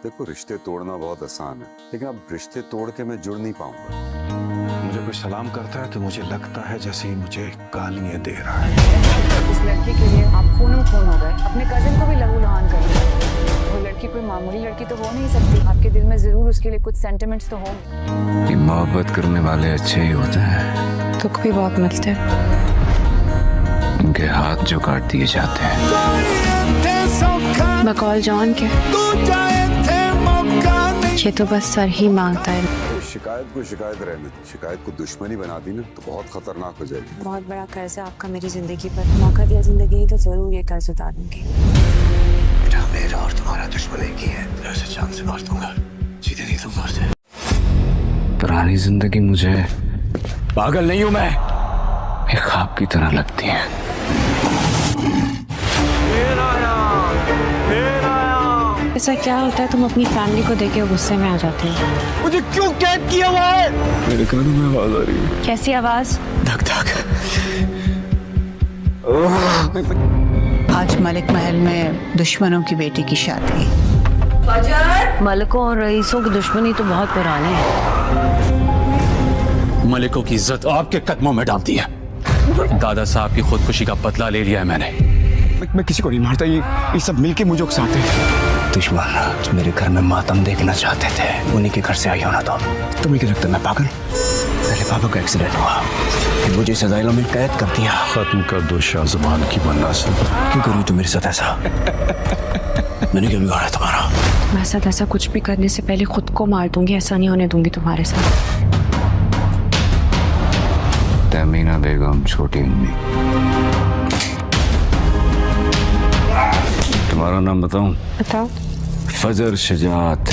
देखो, रिश्ते तोड़ना बहुत आसान है, लेकिन अब रिश्ते तोड़ के मैं जुड़ नहीं पाऊंगा। मुझे कोई सलाम करता है तो मुझे लगता है जैसे ही मुझे गालियां दे रहा है। उस लड़की के लिए आप खूनम खून हो गए, अपने कजिन को भी लहू लुहान कर दिया। वो लड़की कोई मामूली लड़की तो हो नहीं सकती, आपके दिल में जरूर उसके लिए कुछ सेंटिमेंट्स तो होंगे। ये मोहब्बत करने वाले अच्छे ही होते हैं, दुख भी बहुत मिलते हैं। उनके हाथ जो काट दिए जाते हैं। बकौल जॉन के ये तो बस सर ही मांगता है। शिकायत को शिकायत रहने दो, शिकायत को दुश्मनी बना दी ना तो बहुत खतरनाक हो जाएगी। बहुत बड़ा कर्ज है आपका मेरी जिंदगी पर, मौका दिया जिंदगी तो जरूर ये कर्ज उतारूंगी। बेटा, मेरा और तुम्हारा दुश्मन एक ही है। ऐसे जान से मार दूंगा, सीधे नहीं दूंगा उसे। पुरानी जिंदगी मुझे, पागल नहीं हूं मैं, एक ख्वाब की तरह लगती है। ऐसा क्या होता है तुम अपनी फैमिली को देख के गुस्से में आ जाते हो? मुझे क्यों कैद किया हुआ है? मेरे कानों में आवाज आ रही है। कैसी आवाज? धक धक। आज मलिक महल में दुश्मनों की बेटी की शादी। मलकों और रईसों की दुश्मनी तो बहुत पुरानी है। मलिकों की इज्जत आपके कदमों में डाल दी है। दादा साहब की खुदकुशी का बदला ले लिया है मैंने। मैं किसी को नहीं मारता, ये सब मिलके मुझे उकसाते हैं। दुश्मन जो मेरे घर में मातम देखना चाहते थे, उन्हीं के घर से आई होना। तो तुम्हें क्या लगता है मैं पागल? पहले पापा का एक्सीडेंट हुआ, फिर मुझे सजाइलों में कैद कर दिया। खत्म कर दो शाहजमान की मन्नासिब। क्यों करूँ तुम मेरे साथ ऐसा? मैंने क्या बिगाड़ा तुम्हारा? मैं साथ ऐसा कुछ भी करने से पहले खुद को मार दूंगी, ऐसा नहीं होने दूंगी तुम्हारे साथ। तमीना बेगम, छोटी अम्मी। तुम्हारा नाम बताऊं? बताओ। फजर शुजात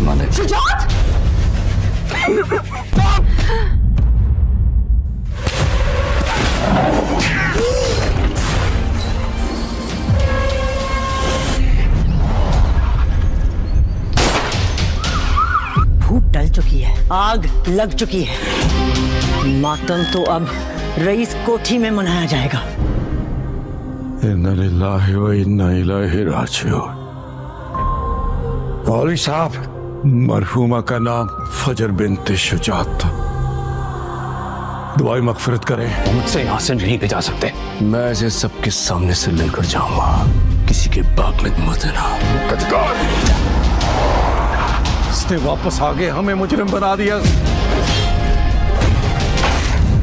मलिक। शुजात? धूप डल चुकी है, आग लग चुकी है। मातम तो अब रईस कोठी में मनाया जाएगा। इन्ना लिल्लाहि व इन्ना इलैहि राजिऊन। मौलवी साहब, मरहूमा का नाम फजर बिन्त शुजात था। दुआई मगफिरत करें। मुझसे यहाँ से नहीं भेजा सकते। मैं इसे सबके सामने से लेकर जाऊंगा, किसी के बाग में मत देना। इसने वापस आ गए, हमें मुजरिम बना दिया।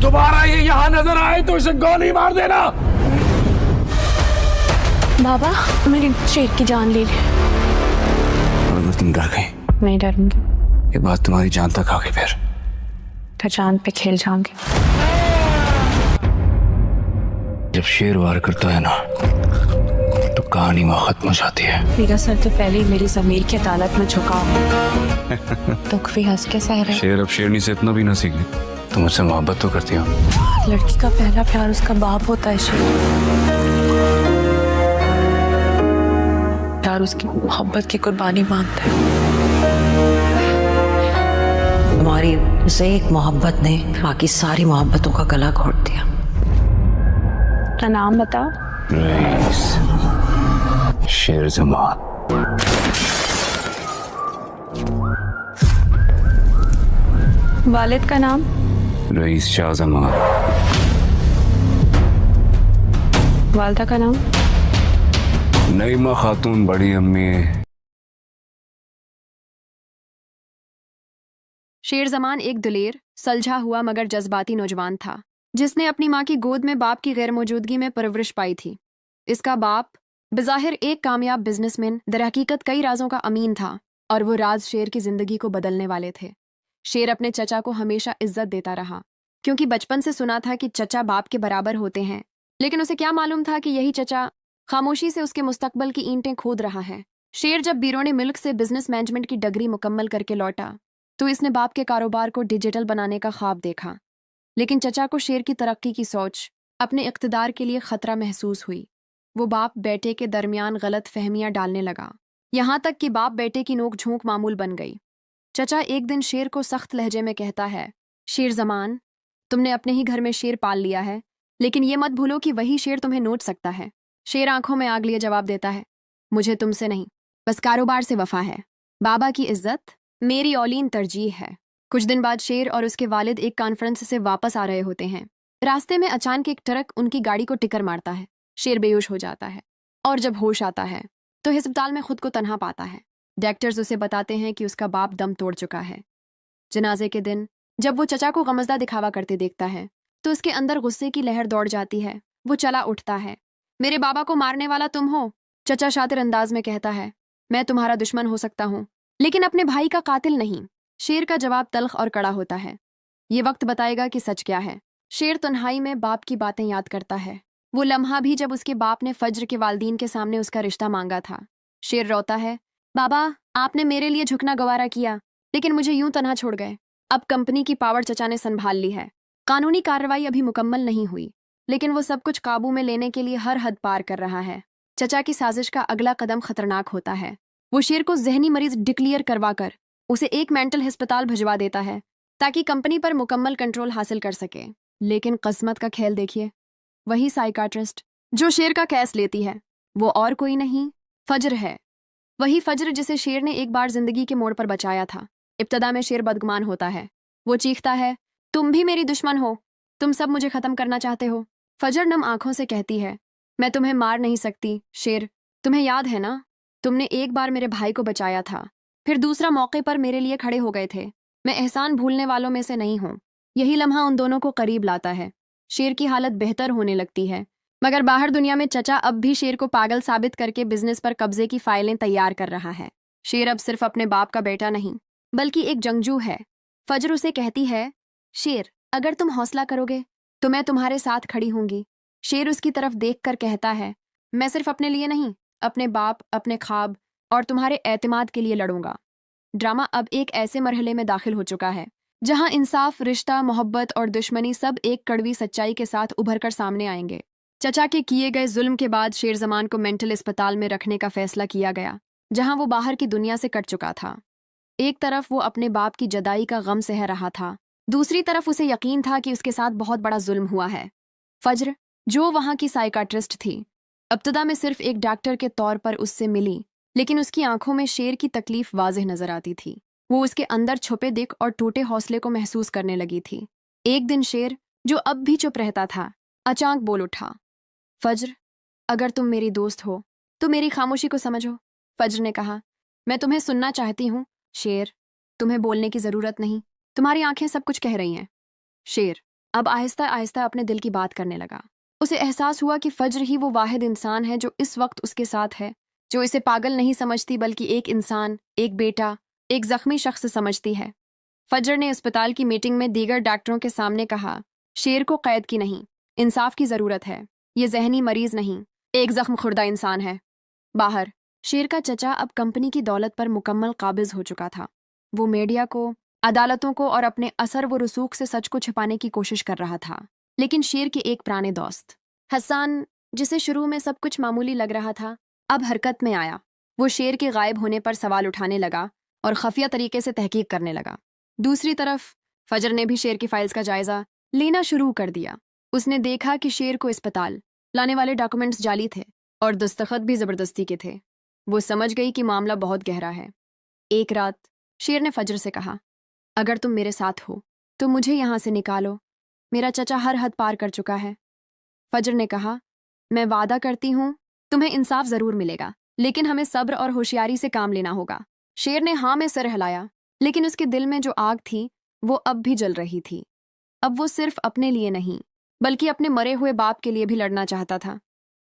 दोबारा ये यहाँ नजर आए तो इसे गोली मार देना। बाबा, मेरी शेर की जान ले ली। और अगर तुम डर गई, नहीं डरूंगी। ये बात तुम्हारी जान तक आ गई, तो चांद पे खेल जाऊंगी। जब शेर वार करता है ना तो कहानी वहां खत्म हो जाती है। मेरा सर तो पहले ही मेरी जमीर की अदालत में झुका हुआ। दुख भी हंस के सह रहे। शेर अब शेरनी से इतना भी ना सीखे। तुम मुझसे मोहब्बत तो करती हो। लड़की का पहला प्यार उसका बाप होता है शेर। प्यार उसकी मोहब्बत की कुर्बानी मांगता है। तुम्हारी उसे एक मोहब्बत ने बाकी सारी मोहब्बतों का गला घोट दिया। अपना नाम बताओ। रईस शेर जमान। वालिद का नाम? रईस शाह जमान। वालदा का नाम? नईमा खातून, बड़ी अम्मी। शेर जमान एक दिलेर, सलझा हुआ मगर जज्बाती नौजवान था, जिसने अपनी माँ की गोद में बाप की गैर मौजूदगी में परवरिश पाई थी। इसका बाप बज़ाहिर एक कामयाब बिजनेसमैन, दरहकीकत कई राजों का अमीन था, और वो राज शेर की जिंदगी को बदलने वाले थे। शेर अपने चचा को हमेशा इज्जत देता रहा, क्योंकि बचपन से सुना था कि चचा बाप के बराबर होते हैं। लेकिन उसे क्या मालूम था कि यही चचा खामोशी से उसके मुस्तकबल की ईंटें खोद रहा है। शेर जब बीरोने मिल्क से बिजनेस मैनेजमेंट की डिग्री मुकम्मल करके लौटा तो इसने बाप के कारोबार को डिजिटल बनाने का ख्वाब देखा। लेकिन चचा को शेर की तरक्की की सोच, अपने इक़्तिदार के लिए खतरा महसूस हुई। वो बाप बेटे के दरमियान गलत फहमियां डालने लगा, यहाँ तक कि बाप बेटे की नोक झोंक मामूल बन गई। चचा एक दिन शेर को सख्त लहजे में कहता है, शेर जमान, तुमने अपने ही घर में शेर पाल लिया है, लेकिन ये मत भूलो कि वही शेर तुम्हें नोच सकता है। शेर आंखों में आग लिए जवाब देता है, मुझे तुमसे नहीं, बस कारोबार से वफा है। बाबा की इज्जत मेरी औलीन तरजीह है। कुछ दिन बाद शेर और उसके वालिद एक कॉन्फ्रेंस से वापस आ रहे होते हैं। रास्ते में अचानक एक ट्रक उनकी गाड़ी को टिक्कर मारता है। शेर बेहोश हो जाता है और जब होश आता है तो अस्पताल में खुद को तन्हा पाता है। डॉक्टर्स उसे बताते हैं कि उसका बाप दम तोड़ चुका है। जनाजे के दिन जब वो चचा को गमज़दा दिखावा करते देखता है तो उसके अंदर गुस्से की लहर दौड़ जाती है। वो चला उठता है। मेरे बाबा को मारने वाला तुम हो, चचा शातिर अंदाज में कहता है। मैं तुम्हारा दुश्मन हो सकता हूँ लेकिन अपने भाई का कातिल नहीं। शेर का जवाब तल्ख और कड़ा होता है। ये वक्त बताएगा कि सच क्या है। शेर तन्हाई में बाप की बातें याद करता है। वो लम्हा भी जब उसके बाप ने फज्र के वालदीन के सामने उसका रिश्ता मांगा था। शेर रोता है, बाबा आपने मेरे लिए झुकना गवारा किया लेकिन मुझे यूं तन्हा छोड़ गए। अब कंपनी की पावर चचा ने संभाल ली है। कानूनी कार्रवाई अभी मुकम्मल नहीं हुई लेकिन वो सब कुछ काबू में लेने के लिए हर हद पार कर रहा है। चचा की साजिश का अगला कदम खतरनाक होता है। वो शेर को जहनी मरीज डिक्लेयर करवाकर उसे एक मेंटल अस्पताल भिजवा देता है ताकि कंपनी पर मुकम्मल कंट्रोल हासिल कर सके। लेकिन किस्मत का खेल देखिए, वही साइकाट्रिस्ट जो शेर का केस लेती है वो और कोई नहीं, फज्र है। वही फज्र जिसे शेर ने एक बार जिंदगी के मोड़ पर बचाया था। इब्तदा में शेर बदगुमान होता है। वो चीखता है, तुम भी मेरी दुश्मन हो, तुम सब मुझे खत्म करना चाहते हो। फज्र नम आंखों से कहती है, मैं तुम्हें मार नहीं सकती शेर, तुम्हें याद है ना, तुमने एक बार मेरे भाई को बचाया था, फिर दूसरा मौके पर मेरे लिए खड़े हो गए थे। मैं एहसान भूलने वालों में से नहीं हूं। यही लम्हा उन दोनों को करीब लाता है। शेर की हालत बेहतर होने लगती है मगर बाहर दुनिया में चचा अब भी शेर को पागल साबित करके बिजनेस पर कब्जे की फाइलें तैयार कर रहा है। शेर अब सिर्फ अपने बाप का बेटा नहीं बल्कि एक जंगजू है। फज्र उसे कहती है, शेर अगर तुम हौसला करोगे तो मैं तुम्हारे साथ खड़ी होंगी। शेर उसकी तरफ देखकर कहता है, मैं सिर्फ अपने लिए नहीं, अपने बाप, अपने ख्वाब और तुम्हारे एतमाद के लिए लड़ूंगा। ड्रामा अब एक ऐसे मरहले में दाखिल हो चुका है जहां इंसाफ, रिश्ता, मोहब्बत और दुश्मनी सब एक कड़वी सच्चाई के साथ उभर कर सामने आएंगे। चचा के किए गए जुल्म के बाद शेर जमान को मेंटल अस्पताल में रखने का फैसला किया गया जहां वो बाहर की दुनिया से कट चुका था। एक तरफ वो अपने बाप की जदाई का गम सह रहा था, दूसरी तरफ उसे यकीन था कि उसके साथ बहुत बड़ा जुल्म हुआ है। फज्र जो वहां की साइकाट्रिस्ट थी, इब्तदा में सिर्फ एक डॉक्टर के तौर पर उससे मिली लेकिन उसकी आंखों में शेर की तकलीफ वाज़ेह नजर आती थी। वो उसके अंदर छुपे दिख और टूटे हौसले को महसूस करने लगी थी। एक दिन शेर जो अब भी चुप रहता था अचानक बोल उठा, फज्र अगर तुम मेरी दोस्त हो तो मेरी खामोशी को समझो। फज्र ने कहा, मैं तुम्हें सुनना चाहती हूँ शेर, तुम्हें बोलने की जरूरत नहीं, तुम्हारी आंखें सब कुछ कह रही हैं। शेर अब आहिस्ता आहिस्ता अपने दिल की बात करने लगा। उसे एहसास हुआ कि फज्र ही वो वाहिद इंसान है जो इस वक्त उसके साथ है, जो इसे पागल नहीं समझती बल्कि एक इंसान, एक बेटा, एक जख्मी शख्स समझती है। फज्र ने अस्पताल की मीटिंग में दीगर डॉक्टरों के सामने कहा, शेर को कैद की नहीं, इंसाफ की जरूरत है। ये जहनी मरीज नहीं, एक जख्म खुर्दा इंसान है। बाहर शेर का चचा अब कंपनी की दौलत पर मुकम्मल काबिज हो चुका था। वो मीडिया को, अदालतों को और अपने असर व रसूख से सच को छिपाने की कोशिश कर रहा था। लेकिन शेर के एक पुराने दोस्त हसन, जिसे शुरू में सब कुछ मामूली लग रहा था, अब हरकत में आया। वो शेर के गायब होने पर सवाल उठाने लगा और खफिया तरीके से तहकीक करने लगा। दूसरी तरफ फज्र ने भी शेर की फाइल्स का जायजा लेना शुरू कर दिया। उसने देखा कि शेर को अस्पताल लाने वाले डॉक्यूमेंट्स जाली थे और दस्तखत भी जबरदस्ती के थे। वो समझ गई कि मामला बहुत गहरा है। एक रात शेर ने फज्र से कहा, अगर तुम मेरे साथ हो तो मुझे यहाँ से निकालो, मेरा चचा हर हद पार कर चुका है। फज्र ने कहा, मैं वादा करती हूँ तुम्हें इंसाफ जरूर मिलेगा, लेकिन हमें सब्र और होशियारी से काम लेना होगा। शेर ने हाँ में सिर हिलाया, लेकिन उसके दिल में जो आग थी वो अब भी जल रही थी। अब वो सिर्फ अपने लिए नहीं बल्कि अपने मरे हुए बाप के लिए भी लड़ना चाहता था।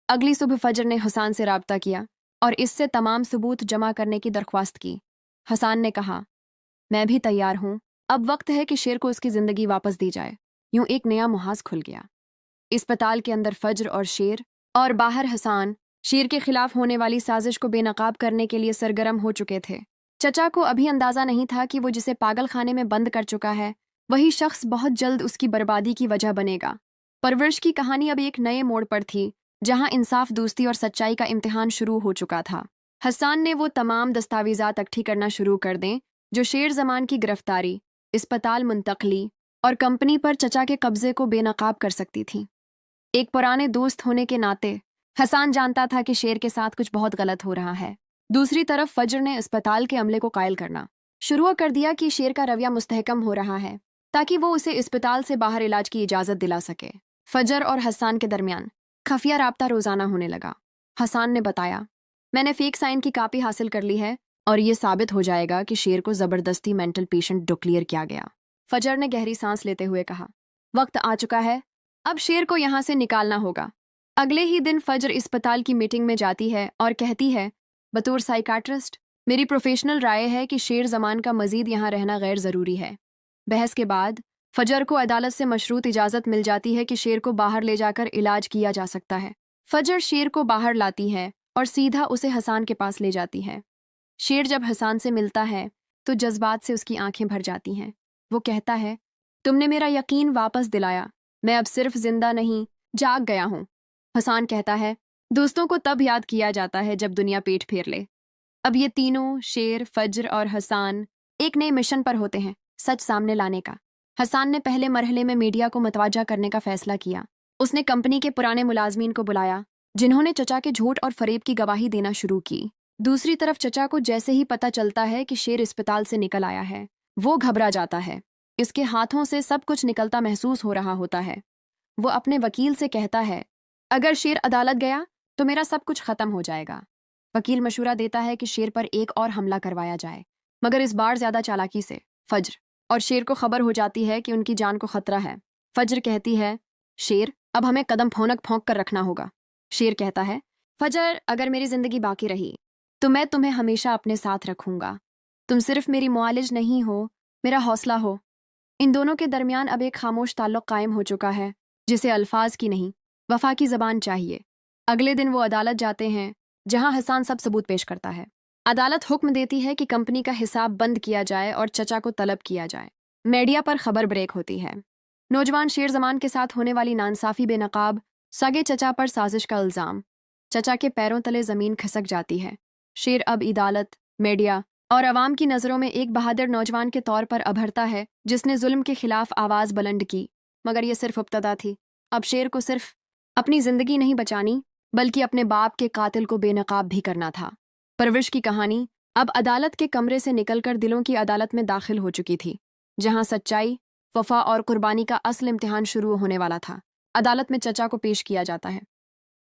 अगली सुबह फज्र ने हसन से राब्ता किया और इससे तमाम सबूत जमा करने की दरख्वास्त की। हसन ने कहा, मैं भी तैयार हूँ, अब वक्त है कि शेर को उसकी जिंदगी वापस दी जाए। यूं एक नया मुहाज खुल गया। अस्पताल के अंदर फज्र और शेर और बाहर हसन शेर के खिलाफ होने वाली साजिश को बेनकाब करने के लिए सरगर्म हो चुके थे। चचा को अभी अंदाजा नहीं था कि वो जिसे पागल खाने में बंद कर चुका है वही शख्स बहुत जल्द उसकी बर्बादी की वजह बनेगा। परवरिश की कहानी अब एक नए मोड़ पर थी जहां इंसाफ, दोस्ती और सच्चाई का इम्तिहान शुरू हो चुका था। हसन ने वो तमाम दस्तावेजात इकट्ठी करना शुरू कर दें जो शेर जमान की गिरफ्तारी, अस्पताल मुंतकली और कंपनी पर चचा के कब्जे को बेनकाब कर सकती थी। एक पुराने दोस्त होने के नाते हसन जानता था कि शेर के साथ कुछ बहुत गलत हो रहा है। दूसरी तरफ फजर ने अस्पताल के अमले को कायल करना शुरू कर दिया कि शेर का रवैया मुस्तहकम हो रहा है ताकि वो उसे अस्पताल से बाहर इलाज की इजाज़त दिला सके। फजर और हसन के दरमियान खुफिया राब्ता रोज़ाना होने लगा। हसन ने बताया, मैंने फेक साइन की कापी हासिल कर ली है और ये साबित हो जाएगा कि शेर को ज़बरदस्ती मेंटल पेशेंट डिक्लेयर किया गया। फजर ने गहरी सांस लेते हुए कहा, वक्त आ चुका है, अब शेर को यहाँ से निकालना होगा। अगले ही दिन फजर अस्पताल की मीटिंग में जाती है और कहती है, बतौर साइकाट्रिस्ट मेरी प्रोफेशनल राय है कि शेर जमान का मजीद यहाँ रहना गैर ज़रूरी है। बहस के बाद फजर को अदालत से मशरूत इजाज़त मिल जाती है कि शेर को बाहर ले जाकर इलाज किया जा सकता है। फजर शेर को बाहर लाती है और सीधा उसे हसन के पास ले जाती है। शेर जब हसन से मिलता है तो जज्बात से उसकी आंखें भर जाती हैं। वो कहता है, तुमने मेरा यकीन वापस दिलाया, मैं अब सिर्फ जिंदा नहीं जाग गया हूँ। हसन कहता है, दोस्तों को तब याद किया जाता है जब दुनिया पेट फेर ले। अब ये तीनों शेर, फजर और हसन एक नए मिशन पर होते हैं, सच सामने लाने का। हसन ने पहले मरहले में मीडिया को मतवाजा करने का फैसला किया। उसने कंपनी के पुराने मुलाजमीन को बुलाया जिन्होंने चचा के झूठ और फरेब की गवाही देना शुरू की। दूसरी तरफ चचा को जैसे ही पता चलता है कि शेर अस्पताल से निकल आया है, वो घबरा जाता है। इसके हाथों से सब कुछ निकलता महसूस हो रहा होता है। वो अपने वकील से कहता है, अगर शेर अदालत गया तो मेरा सब कुछ खत्म हो जाएगा। वकील मशूरा देता है कि शेर पर एक और हमला करवाया जाए, मगर इस बार ज्यादा चालाकी से। फजर और शेर को खबर हो जाती है कि उनकी जान को खतरा है। फजर कहती है, शेर अब हमें कदम फोंक कर रखना होगा। शेर कहता है, फजर अगर मेरी जिंदगी बाकी रही तो मैं तुम्हें हमेशा अपने साथ रखूंगा। तुम सिर्फ मेरी मुआलिज नहीं हो, मेरा हौसला हो। इन दोनों के दरमियान अब एक खामोश ताल्लुक कायम हो चुका है जिसे अल्फाज की नहीं वफा की जबान चाहिए। अगले दिन वो अदालत जाते हैं जहां हसन सब सबूत पेश करता है। अदालत हुक्म देती है कि कंपनी का हिसाब बंद किया जाए और चचा को तलब किया जाए। मीडिया पर खबर ब्रेक होती है। नौजवान शेर जमान के साथ होने वाली नाइंसाफी बेनकाब, सगे चचा पर साजिश का इल्ज़ाम। चचा के पैरों तले ज़मीन खिसक जाती है। शेर अब अदालत, मीडिया और अवाम की नज़रों में एक बहादुर नौजवान के तौर पर अभरता है जिसने जुल्म के खिलाफ आवाज़ बुलंद की। मगर यह सिर्फ इब्तदा थी। अब शेर को सिर्फ अपनी ज़िंदगी नहीं बचानी बल्कि अपने बाप के कातिल को बेनकाब भी करना था। परवरिश की कहानी अब अदालत के कमरे से निकलकर दिलों की अदालत में दाखिल हो चुकी थी, जहां सच्चाई, वफा और कुर्बानी का असल इम्तिहान शुरू होने वाला था। अदालत में चचा को पेश किया जाता है।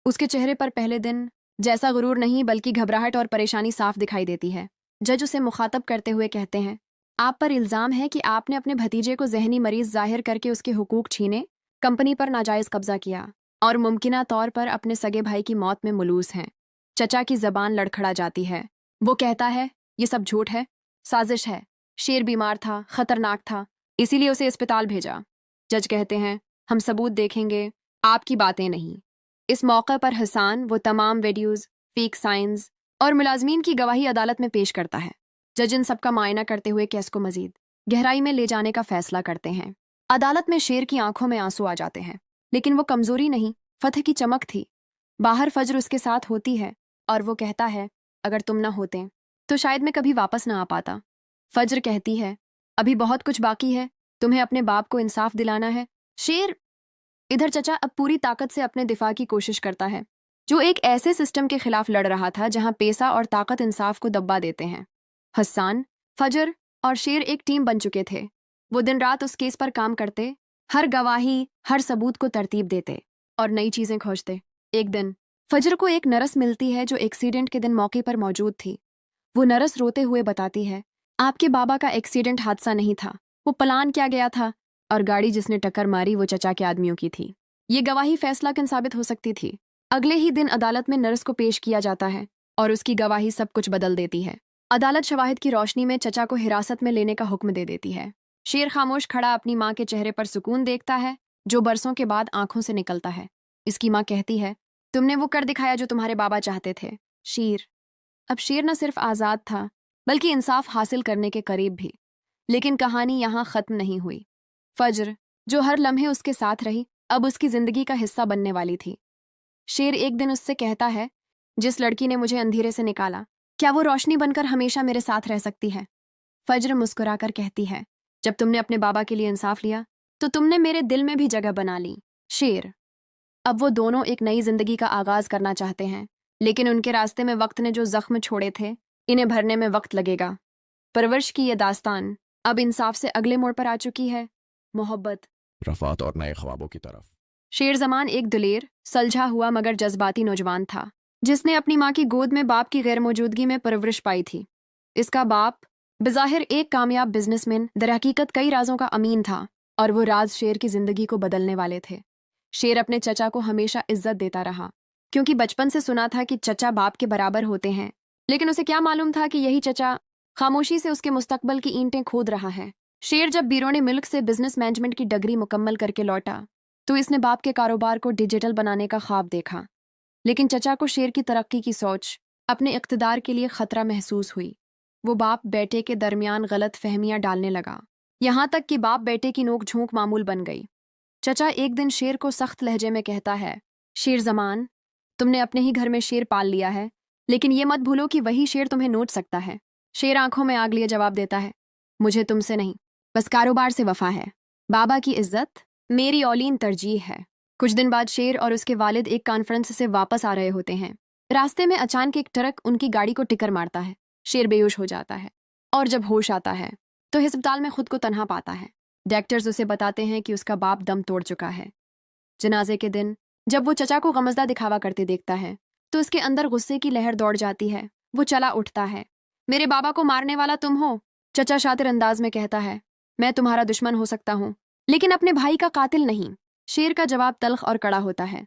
उसके चेहरे पर पहले दिन जैसा गुरूर नहीं बल्कि घबराहट और परेशानी साफ दिखाई देती है। जज उसे मुखातब करते हुए कहते हैं, आप पर इल्ज़ाम है कि आपने अपने भतीजे को जहनी मरीज जाहिर करके उसके हुकूक छीने, कंपनी पर नाजायज़ कब्जा किया और मुमकिना तौर पर अपने सगे भाई की मौत में मुलूस हैं। चचा की जबान लड़खड़ा जाती है। वो कहता है, ये सब झूठ है, साजिश है। शेर बीमार था, खतरनाक था, इसीलिए उसे अस्पताल भेजा। जज कहते हैं, हम सबूत देखेंगे, आपकी बातें नहीं। इस मौके पर हसन वो तमाम वीडियोज़, फेक साइंस और मुलाजमीन की गवाही अदालत में पेश करता है। जज इन सबका मायना करते हुए केस को मजीद गहराई में ले जाने का फैसला करते हैं। अदालत में शेर की आंखों में आंसू आ जाते हैं, लेकिन वो कमजोरी नहीं, फतह की चमक थी। बाहर फजर उसके साथ होती है और वो कहता है, अगर तुम ना होते तो शायद मैं कभी वापस ना आ पाता। फजर कहती है, अभी बहुत कुछ बाकी है, तुम्हें अपने बाप को इंसाफ दिलाना है। शेर इधर चचा अब पूरी ताकत से अपने दिफा की कोशिश करता है, जो एक ऐसे सिस्टम के खिलाफ लड़ रहा था जहां पैसा और ताकत इंसाफ को दबा देते हैं। हसन, फजर और शेर एक टीम बन चुके थे। वो दिन रात उस केस पर काम करते, हर गवाही, हर सबूत को तरतीब देते और नई चीजें खोजते। एक दिन फजर को एक नर्स मिलती है जो एक्सीडेंट के दिन मौके पर मौजूद थी। वो नर्स रोते हुए बताती है, आपके बाबा का एक्सीडेंट हादसा नहीं था, वो प्लान किया गया था और गाड़ी जिसने टक्कर मारी वो चचा के आदमियों की थी। ये गवाही फैसला किन साबित हो सकती थी। अगले ही दिन अदालत में नर्स को पेश किया जाता है और उसकी गवाही सब कुछ बदल देती है। अदालत शवाहिद की रोशनी में चचा को हिरासत में लेने का हुक्म दे देती है। शेर खामोश खड़ा अपनी माँ के चेहरे पर सुकून देखता है जो बरसों के बाद आंखों से निकलता है। इसकी माँ कहती है, तुमने वो कर दिखाया जो तुम्हारे बाबा चाहते थे। अब शेर न सिर्फ आज़ाद था बल्कि इंसाफ हासिल करने के करीब भी। लेकिन कहानी यहाँ ख़त्म नहीं हुई। फजर, जो हर लम्हे उसके साथ रही, अब उसकी ज़िंदगी का हिस्सा बनने वाली थी। शेर एक दिन उससे कहता है, जिस लड़की ने मुझे अंधेरे से निकाला, क्या वो रोशनी बनकर हमेशा मेरे साथ रह सकती है? फजर मुस्कुराकर कहती है, जब तुमने अपने बाबा के लिए इंसाफ लिया तो तुमने मेरे दिल में भी जगह बना ली। शेर, अब वो दोनों एक नई जिंदगी का आगाज करना चाहते हैं लेकिन उनके रास्ते में वक्त ने जो जख्म छोड़े थे, इन्हें भरने में वक्त लगेगा। परवरिश की ये दास्तान अब इंसाफ से अगले मोड़ पर आ चुकी है, मोहब्बत, रफात और नए ख्वाबों की तरफ। शेर जमान एक दिलेर, सुलझा हुआ मगर जज्बाती नौजवान था, जिसने अपनी माँ की गोद में बाप की गैर मौजूदगी में परवरिश पाई थी। इसका बाप बज़ाहिर एक कामयाब बिजनेसमैन दरहकीकत कई राजों का अमीन था, और वो राज शेर की जिंदगी को बदलने वाले थे। शेर अपने चचा को हमेशा इज्जत देता रहा, क्योंकि बचपन से सुना था कि चचा बाप के बराबर होते हैं। लेकिन उसे क्या मालूम था कि यही चचा खामोशी से उसके मुस्तकबल की ईंटें खोद रहा है। शेर जब बीरोने मुल्क से बिजनेस मैनेजमेंट की डिग्री मुकम्मल करके लौटा, तो इसने बाप के कारोबार को डिजिटल बनाने का ख्वाब देखा। लेकिन चचा को शेर की तरक्की की सोच, अपने इक़्तिदार के लिए खतरा महसूस हुई। वो बाप बेटे के दरमियान गलत फहमियां डालने लगा, यहाँ तक कि बाप बेटे की नोक झोंक मामूल बन गई। चचा एक दिन शेर को सख्त लहजे में कहता है, शेर जमान, तुमने अपने ही घर में शेर पाल लिया है, लेकिन ये मत भूलो कि वही शेर तुम्हें नोच सकता है। शेर आंखों में आग लिए जवाब देता है, मुझे तुमसे नहीं, बस कारोबार से वफा है। बाबा की इज्जत मेरी औलीन तरजीह है। कुछ दिन बाद शेर और उसके वालिद एक कॉन्फ्रेंस से वापस आ रहे होते हैं। रास्ते में अचानक एक ट्रक उनकी गाड़ी को टिक्कर मारता है। शेर बेहोश हो जाता है, और जब होश आता है तो अस्पताल में खुद को तन्हा पाता है। डॉक्टर्स उसे बताते हैं कि उसका बाप दम तोड़ चुका है। जनाजे के दिन जब वो चचा को गमज़दा दिखावा करते देखता है, तो उसके अंदर गुस्से की लहर दौड़ जाती है। वो चला उठता है। मेरे बाबा को मारने वाला तुम हो? चचा शातिर अंदाज में कहता है, मैं तुम्हारा दुश्मन हो सकता हूँ, लेकिन अपने भाई का कातिल नहीं। शेर का जवाब तल्ख और कड़ा होता है।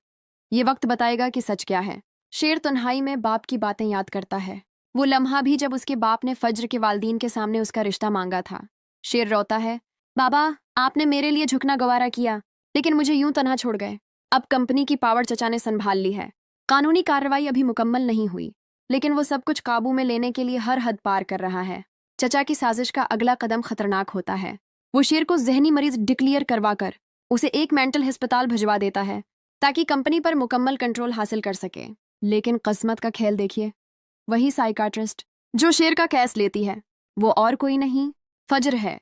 ये वक्त बताएगा कि सच क्या है। शेर तन्हाई में बाप की बातें याद करता है, वो लम्हा भी जब उसके बाप ने फज्र के वालदीन के सामने उसका रिश्ता मांगा था। शेर रोता है, बाबा आपने मेरे लिए झुकना गवारा किया, लेकिन मुझे यूं तन्हा छोड़ गए। अब कंपनी की पावर चचा ने संभाल ली है। कानूनी कार्रवाई अभी मुकम्मल नहीं हुई, लेकिन वो सब कुछ काबू में लेने के लिए हर हद पार कर रहा है। चचा की साजिश का अगला कदम खतरनाक होता है। वो शेर को जहनी मरीज डिक्लेयर करवाकर उसे एक मेंटल अस्पताल भिजवा देता है, ताकि कंपनी पर मुकम्मल कंट्रोल हासिल कर सके। लेकिन किस्मत का खेल देखिए, वही साइकाट्रिस्ट जो शेर का केस लेती है, वो और कोई नहीं, फज्र है।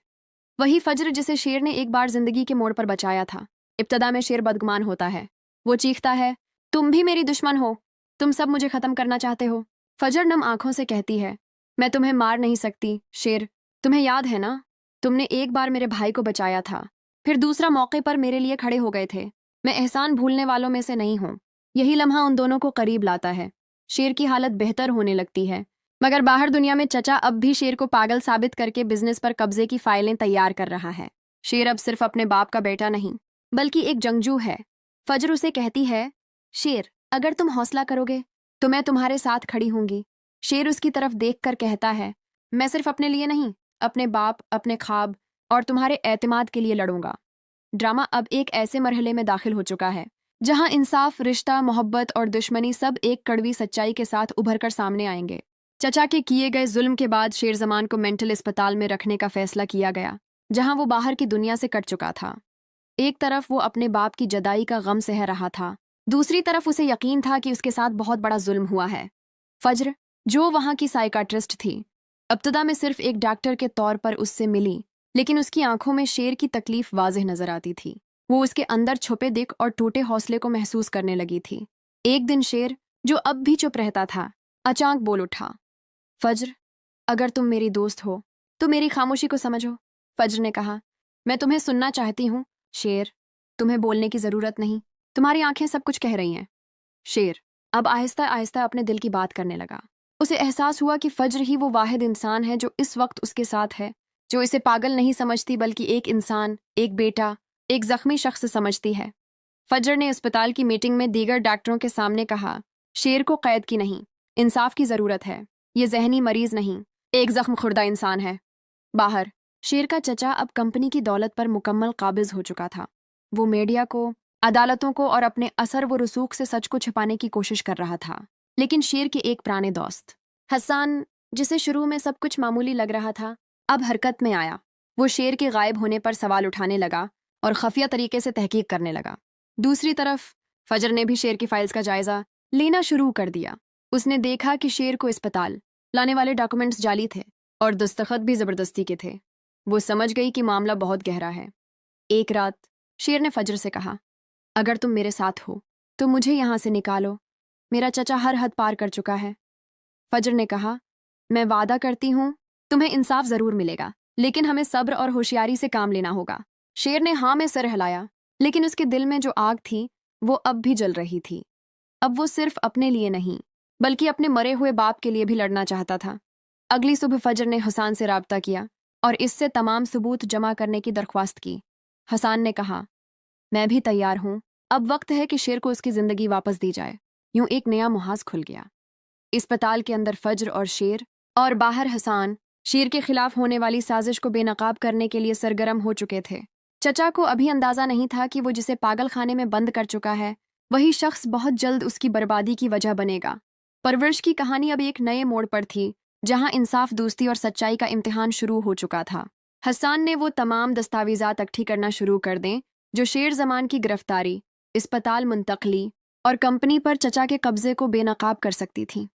वही फज्र जिसे शेर ने एक बार जिंदगी के मोड़ पर बचाया था। इब्तदा में शेर बदगुमान होता है। वो चीखता है, तुम भी मेरी दुश्मन हो, तुम सब मुझे खत्म करना चाहते हो। फजर नम आंखों से कहती है, मैं तुम्हें मार नहीं सकती शेर, तुम्हें याद है ना, तुमने एक बार मेरे भाई को बचाया था, फिर दूसरा मौके पर मेरे लिए खड़े हो गए थे। मैं एहसान भूलने वालों में से नहीं हूँ। यही लम्हा उन दोनों को करीब लाता है। शेर की हालत बेहतर होने लगती है, मगर बाहर दुनिया में चचा अब भी शेर को पागल साबित करके बिजनेस पर कब्जे की फाइलें तैयार कर रहा है। शेर अब सिर्फ अपने बाप का बेटा नहीं, बल्कि एक जंगजू है। फजर उसे कहती है, शेर अगर तुम हौसला करोगे तो मैं तुम्हारे साथ खड़ी होंगी। शेर उसकी तरफ देखकर कहता है, मैं सिर्फ अपने लिए नहीं, अपने बाप, अपने ख्वाब और तुम्हारे एतमाद के लिए लड़ूंगा। ड्रामा अब एक ऐसे मरहले में दाखिल हो चुका है जहां इंसाफ, रिश्ता, मोहब्बत और दुश्मनी सब एक कड़वी सच्चाई के साथ उभर कर सामने आएंगे। चचा के किए गए जुल्म के बाद शेर जमान को मेंटल अस्पताल में रखने का फैसला किया गया, जहां वो बाहर की दुनिया से कट चुका था। एक तरफ वो अपने बाप की जदाई का गम सह रहा था, दूसरी तरफ उसे यकीन था कि उसके साथ बहुत बड़ा जुल्म हुआ है। फज्र, जो वहां की साइकाट्रिस्ट थी, इब्तदा में सिर्फ एक डॉक्टर के तौर पर उससे मिली, लेकिन उसकी आंखों में शेर की तकलीफ वाज़ेह नजर आती थी। वो उसके अंदर छुपे दिख और टूटे हौसले को महसूस करने लगी थी। एक दिन शेर, जो अब भी चुप रहता था, अचानक बोल उठा, फज्र अगर तुम मेरी दोस्त हो तो मेरी खामोशी को समझो। फज्र ने कहा, मैं तुम्हें सुनना चाहती हूँ शेर, तुम्हें बोलने की जरूरत नहीं, तुम्हारी आंखें सब कुछ कह रही हैं। शेर अब आहिस्ता आहिस्ता अपने दिल की बात करने लगा। उसे एहसास हुआ कि फज्र ही वो वाहिद इंसान है जो इस वक्त उसके साथ है, जो इसे पागल नहीं समझती बल्कि एक इंसान, एक बेटा, एक जख्मी शख्स समझती है। फज्र ने अस्पताल की मीटिंग में दीगर डॉक्टरों के सामने कहा, शेर को कैद की नहीं, इंसाफ की जरूरत है। ये जहनी मरीज नहीं, एक जख्म खुर्दा इंसान है। बाहर शेर का चचा अब कंपनी की दौलत पर मुकम्मल काबिज हो चुका था। वो मीडिया को, अदालतों को और अपने असर व रसूख से सच को छिपाने की कोशिश कर रहा था। लेकिन शेर के एक पुराने दोस्त हसन, जिसे शुरू में सब कुछ मामूली लग रहा था, अब हरकत में आया। वो शेर के गायब होने पर सवाल उठाने लगा और खफिया तरीके से तहकीक करने लगा। दूसरी तरफ फजर ने भी शेर की फाइल्स का जायजा लेना शुरू कर दिया। उसने देखा कि शेर को अस्पताल लाने वाले डॉक्यूमेंट्स जाली थे और दस्तखत भी जबरदस्ती के थे। वो समझ गई कि मामला बहुत गहरा है। एक रात शेर ने फजर से कहा, अगर तुम मेरे साथ हो तो मुझे यहाँ से निकालो, मेरा चचा हर हद पार कर चुका है। फजर ने कहा, मैं वादा करती हूँ तुम्हें इंसाफ जरूर मिलेगा, लेकिन हमें सब्र और होशियारी से काम लेना होगा। शेर ने हाँ में सर हिलाया, लेकिन उसके दिल में जो आग थी वो अब भी जल रही थी। अब वो सिर्फ अपने लिए नहीं बल्कि अपने मरे हुए बाप के लिए भी लड़ना चाहता था। अगली सुबह फजर ने हसान से राब्ता किया और इससे तमाम सबूत जमा करने की दरख्वास्त की। हसान ने कहा, मैं भी तैयार हूँ, अब वक्त है कि शेर को उसकी जिंदगी वापस दी जाए। यूं एक नया मुहाज खुल गया। अस्पताल के अंदर फजर और शेर और बाहर हसान शेर के खिलाफ होने वाली साजिश को बेनकाब करने के लिए सरगर्म हो चुके थे। चचा को अभी अंदाजा नहीं था कि वो जिसे पागल खाने में बंद कर चुका है वही शख्स बहुत जल्द उसकी बर्बादी की वजह बनेगा। परवरिश की कहानी अब एक नए मोड़ पर थी, जहां इंसाफ, दोस्ती और सच्चाई का इम्तिहान शुरू हो चुका था। हसान ने वो तमाम दस्तावेजात इकट्ठी करना शुरू कर दें जो शेर जमान की गिरफ्तारी, अस्पताल मुंतकली और कंपनी पर चचा के कब्जे को बेनकाब कर सकती थी।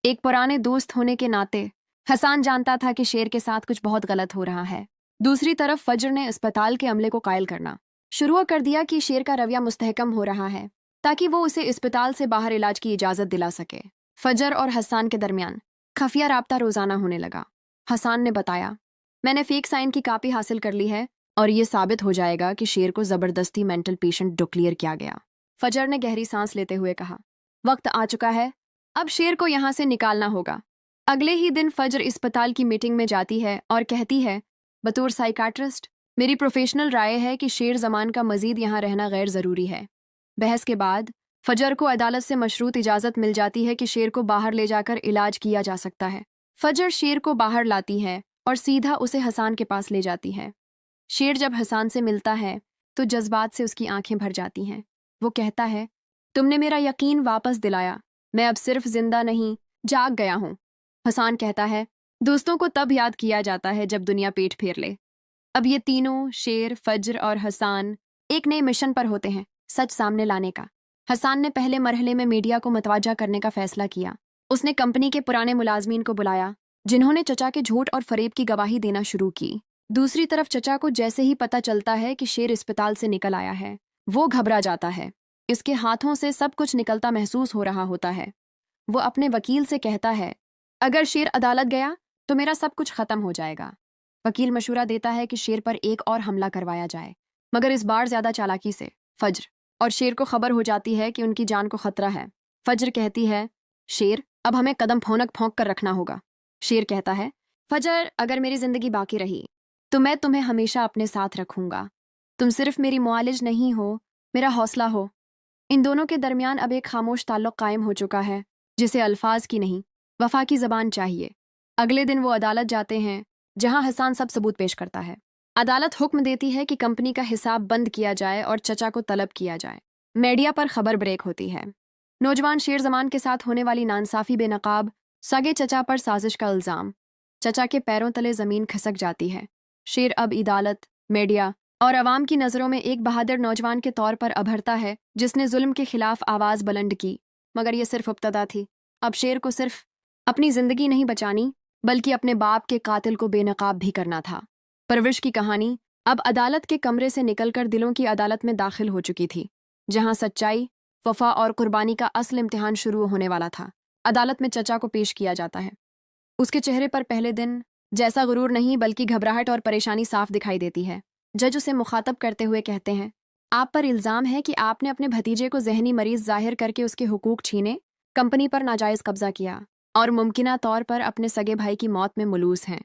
एक पुराने दोस्त होने के नाते हसान जानता था कि शेर के साथ कुछ बहुत गलत हो रहा है। दूसरी तरफ फजर ने अस्पताल के अमले को कायल करना शुरू कर दिया कि शेर का रवैया मुस्तहकम हो रहा है ताकि वो उसे अस्पताल से बाहर इलाज की इजाजत दिला सके। फजर और हसान के दरमियान खुफिया राब्ता रोजाना होने लगा। हसान ने बताया, मैंने फेक साइन की कॉपी हासिल कर ली है और ये साबित हो जाएगा कि शेर को जबरदस्ती मेंटल पेशेंट डिक्लेयर किया गया। फजर ने गहरी सांस लेते हुए कहा, वक्त आ चुका है, अब शेर को यहाँ से निकालना होगा। अगले ही दिन फजर अस्पताल की मीटिंग में जाती है और कहती है, बतौर साइकाट्रिस्ट मेरी प्रोफेशनल राय है कि शेर जमान का मजीद यहाँ रहना गैर ज़रूरी है। बहस के बाद फजर को अदालत से मशरूत इजाज़त मिल जाती है कि शेर को बाहर ले जाकर इलाज किया जा सकता है। फजर शेर को बाहर लाती है और सीधा उसे हसान के पास ले जाती है। शेर जब हसान से मिलता है तो जज्बात से उसकी आंखें भर जाती हैं। वो कहता है, तुमने मेरा यकीन वापस दिलाया, मैं अब सिर्फ जिंदा नहीं जाग गया हूँ। हसान कहता है, दोस्तों को तब याद किया जाता है जब दुनिया पेट फेर ले। अब ये तीनों, शेर, फजर और हसान, एक नए मिशन पर होते हैं, सच सामने लाने का। हसान ने पहले मरहले में मीडिया को मतवाजा करने का फैसला किया। उसने कंपनी के पुराने मुलाजमीन को बुलाया जिन्होंने चचा के झूठ और फरेब की गवाही देना शुरू की। दूसरी तरफ चचा को जैसे ही पता चलता है कि शेर अस्पताल से निकल आया है वो घबरा जाता है। इसके हाथों से सब कुछ निकलता महसूस हो रहा होता है। वो अपने वकील से कहता है, अगर शेर अदालत गया तो मेरा सब कुछ खत्म हो जाएगा। वकील मशूरा देता है कि शेर पर एक और हमला करवाया जाए, मगर इस बार ज्यादा चालाकी से। फजर और शेर को खबर हो जाती है कि उनकी जान को खतरा है। फजर कहती है, शेर अब हमें कदम फोंक कर रखना होगा। शेर कहता है, फजर अगर मेरी जिंदगी बाकी रही तो मैं तुम्हें हमेशा अपने साथ रखूंगा। तुम सिर्फ मेरी मुआलिज नहीं हो, मेरा हौसला हो। इन दोनों के दरमियान अब एक खामोश ताल्लुक कायम हो चुका है जिसे अल्फाज की नहीं वफा की जबान चाहिए। अगले दिन वो अदालत जाते हैं जहां हसान सब सबूत पेश करता है। अदालत हुक्म देती है कि कंपनी का हिसाब बंद किया जाए और चचा को तलब किया जाए। मीडिया पर खबर ब्रेक होती है। नौजवान शेर जमान के साथ होने वाली नाइंसाफी बेनकाब, सगे चचा पर साजिश का इल्जाम। चचा के पैरों तले जमीन खिसक जाती है। शेर अब अदालत, मीडिया और अवाम की नज़रों में एक बहादुर नौजवान के तौर पर अभरता है जिसने जुल्म के खिलाफ आवाज़ बुलंद की। मगर यह सिर्फ इब्तदा थी। अब शेर को सिर्फ अपनी जिंदगी नहीं बचानी बल्कि अपने बाप के कातिल को बेनकाब भी करना था। परवरिश की कहानी अब अदालत के कमरे से निकलकर दिलों की अदालत में दाखिल हो चुकी थी, जहां सच्चाई, वफा और कुर्बानी का असल इम्तिहान शुरू होने वाला था। अदालत में चचा को पेश किया जाता है। उसके चेहरे पर पहले दिन जैसा गुरूर नहीं बल्कि घबराहट और परेशानी साफ दिखाई देती है। जज उसे मुखातब करते हुए कहते हैं, आप पर इल्ज़ाम है कि आपने अपने भतीजे को जहनी मरीज जाहिर करके उसके हुकूक छीने, कंपनी पर नाजायज़ कब्जा किया और मुमकिना तौर पर अपने सगे भाई की मौत में मुलूस हैं।